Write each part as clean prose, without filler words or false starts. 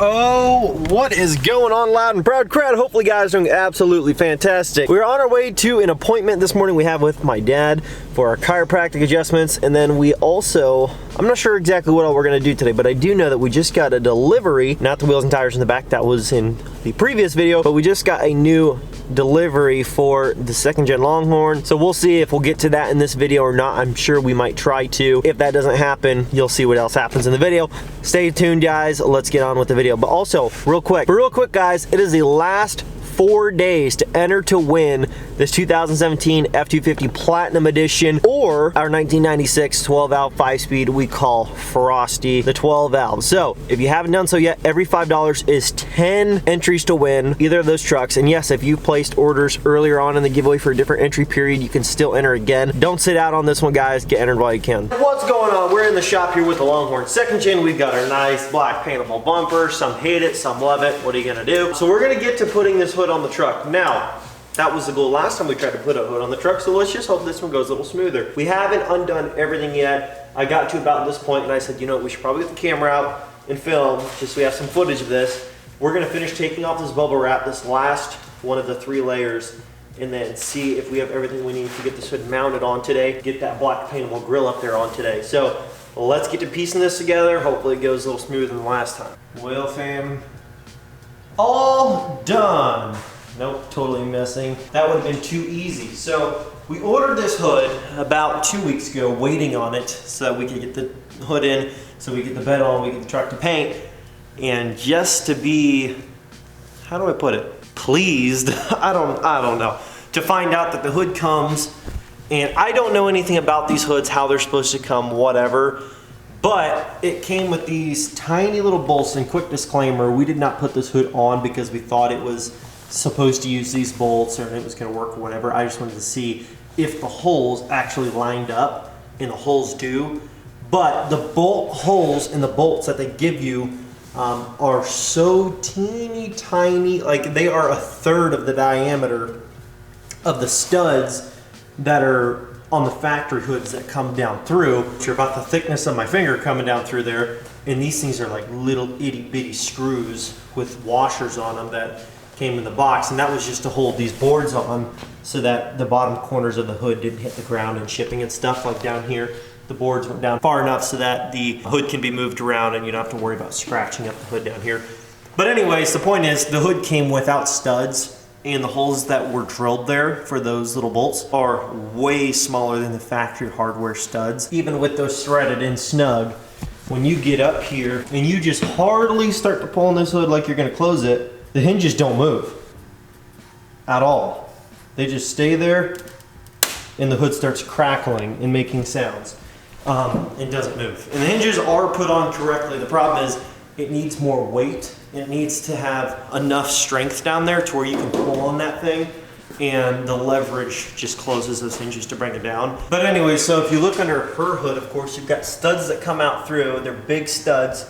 Oh, what is going on, loud and proud crowd? Hopefully you guys are doing absolutely fantastic. We're on our way to an appointment this morning we have with my dad for our chiropractic adjustments, and then we also, I'm not sure exactly what all we're gonna do today, but I do know that we just got a delivery, not the wheels and tires in the back, that was in the previous video, but we just got a new delivery for the 2nd gen Longhorn. So we'll see if we'll get to that in this video or not. I'm sure we might try to. If that doesn't happen, you'll see what else happens in the video. Stay tuned, guys. Let's get on with the video. But also, real quick guys, it is the last 4 days to enter to win this 2017 F250 Platinum Edition or our 1996 12 valve 5-speed we call Frosty, the 12 valve. So if you haven't done so yet, every $5 is 10 entries to win either of those trucks. And yes, if you placed orders earlier on in the giveaway for a different entry period, you can still enter again. Don't sit out on this one, guys. Get entered while you can. What's going on? We're in the shop here with the Longhorn 2nd gen. We've got our nice black paintable bumper. Some hate it, some love it. What are you gonna do? So we're gonna get to putting this hood on the truck. Now, that was the goal last time we tried to put a hood on the truck, so let's just hope this one goes a little smoother. We haven't undone everything yet. I got to about this point and I said, you know what, we should probably get the camera out and film, just so we have some footage of this. We're gonna finish taking off this bubble wrap, this last one of the 3 layers, and then see if we have everything we need to get this hood mounted on today, get that black paintable grill up there on today. So let's get to piecing this together. Hopefully it goes a little smoother than last time. Well, fam, all done. Nope, totally missing. That would have been too easy. So we ordered this hood about 2 weeks ago, waiting on it so that we could get the hood in, so we get the bed on, we get the truck to paint. And just to be, how do I put it? Pleased, I don't know. To find out that the hood comes, and I don't know anything about these hoods, how they're supposed to come, whatever. But it came with these tiny little bolts, and quick disclaimer, we did not put this hood on because we thought it was supposed to use these bolts or it was going to work or whatever. I just wanted to see if the holes actually lined up, and the holes do. But the bolt holes and the bolts that they give you are so teeny tiny, like they are 1/3 of the diameter of the studs that are on the factory hoods that come down through, which are about the thickness of my finger coming down through there. And these things are like little itty bitty screws with washers on them that came in the box, and that was just to hold these boards on so that the bottom corners of the hood didn't hit the ground and shipping and stuff. Like down here, the boards went down far enough so that the hood can be moved around and you don't have to worry about scratching up the hood down here. But anyways, the point is the hood came without studs, and the holes that were drilled there for those little bolts are way smaller than the factory hardware studs. Even with those threaded in snug, when you get up here and you just hardly start to pull on this hood like you're gonna close it, the hinges don't move at all. They just stay there and the hood starts crackling and making sounds. It doesn't move. And the hinges are put on correctly. The problem is it needs more weight. It needs to have enough strength down there to where you can pull on that thing, and the leverage just closes those hinges to bring it down. But anyway, so if you look under her hood, of course, you've got studs that come out through. They're big studs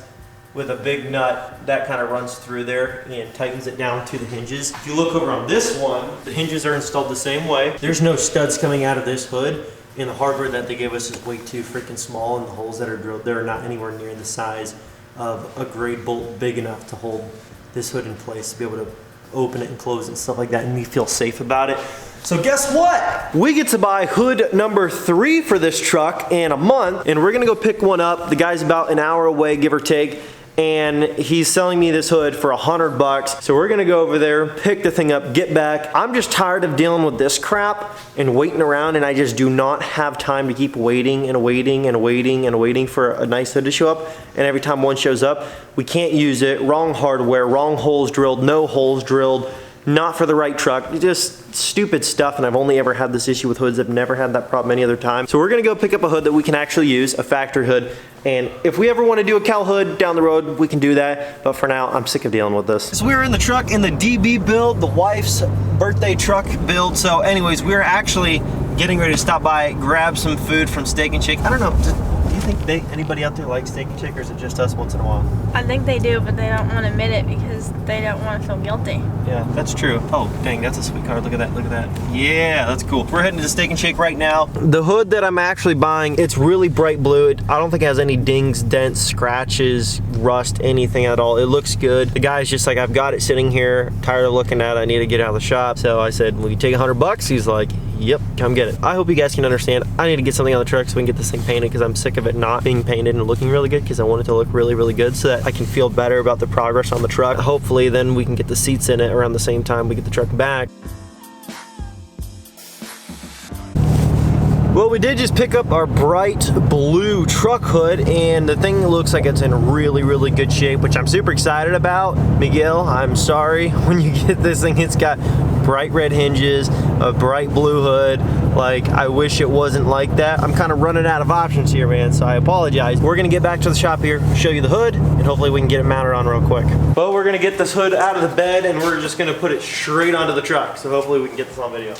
with a big nut that kind of runs through there and tightens it down to the hinges. If you look over on this one, the hinges are installed the same way. There's no studs coming out of this hood, and the hardware that they give us is way too freaking small, and the holes that are drilled there are not anywhere near the size of a grade bolt big enough to hold this hood in place, to be able to open it and close it and stuff like that, and me feel safe about it. So guess what? We get to buy hood number 3 for this truck in a month, and we're gonna go pick one up. The guy's about an hour away, give or take, and he's selling me this hood for $100. So we're gonna go over there, pick the thing up, get back. I'm just tired of dealing with this crap and waiting around, and I just do not have time to keep waiting and waiting and waiting and waiting for a nice hood to show up. And every time one shows up, we can't use it. Wrong hardware, wrong holes drilled, no holes drilled, not for the right truck. Just stupid stuff, and I've only ever had this issue with hoods. I've never had that problem any other time. So we're gonna go pick up a hood that we can actually use, a factory hood. And if we ever want to do a cow hood down the road, we can do that. But for now, I'm sick of dealing with this. So we're in the truck in the DB build, the wife's birthday truck build. So anyways, we're actually getting ready to stop by, grab some food from Steak and Shake. I don't know, do you think think anybody out there likes Steak and Shake, or is it just us once in a while? I think they do, but they don't want to admit it because they don't want to feel guilty. Yeah, that's true. Oh, dang, that's a sweet card. Look at that, look at that. Yeah, that's cool. We're heading to Steak and Shake right now. The hood that I'm actually buying, it's really bright blue. I don't think it has any dings, dents, scratches, rust, anything at all. It looks good. The guy's just like, I've got it sitting here, tired of looking at it, I need to get it out of the shop. So I said, will you take $100? He's like, yep, come get it. I hope you guys can understand. I need to get something on the truck so we can get this thing painted, because I'm sick of it not being painted and looking really good, because I want it to look really, really good so that I can feel better about the progress on the truck. Hopefully then we can get the seats in it around the same time we get the truck back. Well, we did just pick up our bright blue truck hood, and the thing looks like it's in really, really good shape, which I'm super excited about. Miguel, I'm sorry, when you get this thing, it's got bright red hinges, a bright blue hood. Like, I wish it wasn't like that. I'm kind of running out of options here, man, so I apologize. We're gonna get back to the shop here, show you the hood, and hopefully we can get it mounted on real quick. But we're gonna get this hood out of the bed, and we're just gonna put it straight onto the truck, so hopefully we can get this on video.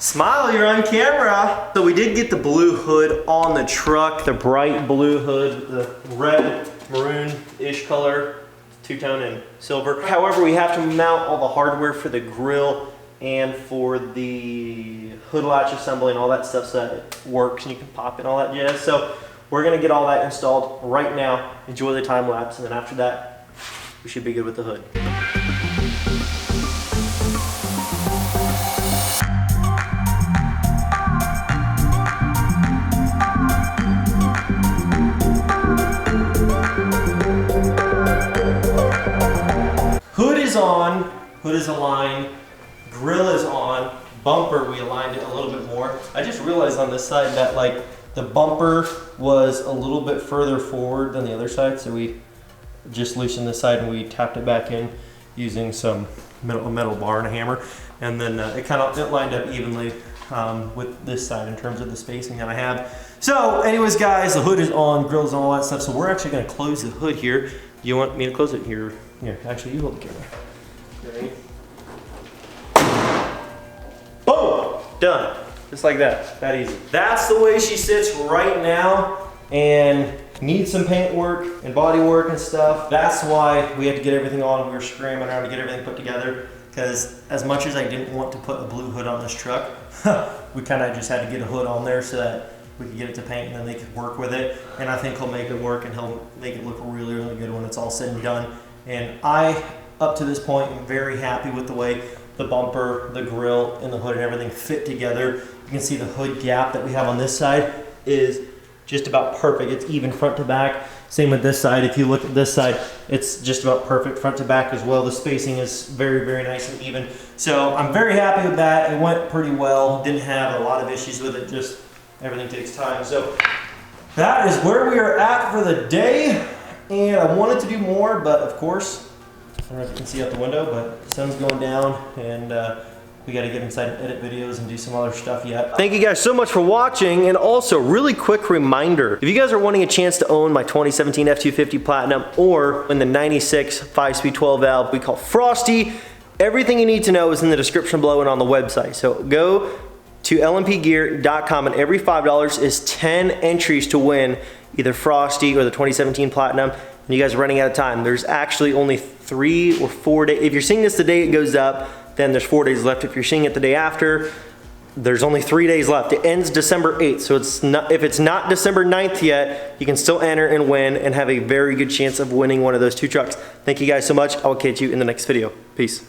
Smile, you're on camera. So we did get the blue hood on the truck, the bright blue hood, the red, maroon-ish color, two-tone and silver. However, we have to mount all the hardware for the grill and for the hood latch assembly and all that stuff so that it works and you can pop in all that jazz. So we're gonna get all that installed right now, enjoy the time lapse, and then after that, we should be good with the hood. On, hood is aligned, grill is on, bumper we aligned it a little bit more. I just realized on this side that like the bumper was a little bit further forward than the other side, so we just loosened this side and we tapped it back in using some metal bar and a hammer, and then it lined up evenly with this side in terms of the spacing that I have. So anyways guys, the hood is on, grill is on, all that stuff, so we're actually going to close the hood here. Do you want me to close it here? Here, actually, you hold the camera. Ready? Boom! Done. Just like that. That easy. That's the way she sits right now, and needs some paint work and body work and stuff. That's why we had to get everything on. We were scrambling around to get everything put together, because as much as I didn't want to put a blue hood on this truck, we kind of just had to get a hood on there so that we could get it to paint and then they could work with it. And I think he'll make it work, and he'll make it look really, really good when it's all said and done. And I, up to this point, am very happy with the way the bumper, the grill, and the hood and everything fit together. You can see the hood gap that we have on this side is just about perfect. It's even front to back. Same with this side. If you look at this side, it's just about perfect front to back as well. The spacing is very, very nice and even. So I'm very happy with that. It went pretty well. Didn't have a lot of issues with it. Just everything takes time. So that is where we are at for the day. And I wanted to do more, but of course, I don't know if you can see out the window, but the sun's going down, and we got to get inside and edit videos and do some other stuff yet. Thank you guys so much for watching, and also really quick reminder, if you guys are wanting a chance to own my 2017 F250 Platinum or in the 96 5-speed 12 valve we call Frosty, everything you need to know is in the description below and on the website. So go to lmpgear.com, and every $5 is 10 entries to win either Frosty or the 2017 Platinum, and you guys are running out of time. There's actually only 3 or 4 days. If you're seeing this the day it goes up, then there's 4 days left. If you're seeing it the day after, there's only 3 days left. It ends December 8th, so it's not, if it's not December 9th yet, you can still enter and win and have a very good chance of winning one of those 2 trucks. Thank you guys so much. I will catch you in the next video. Peace.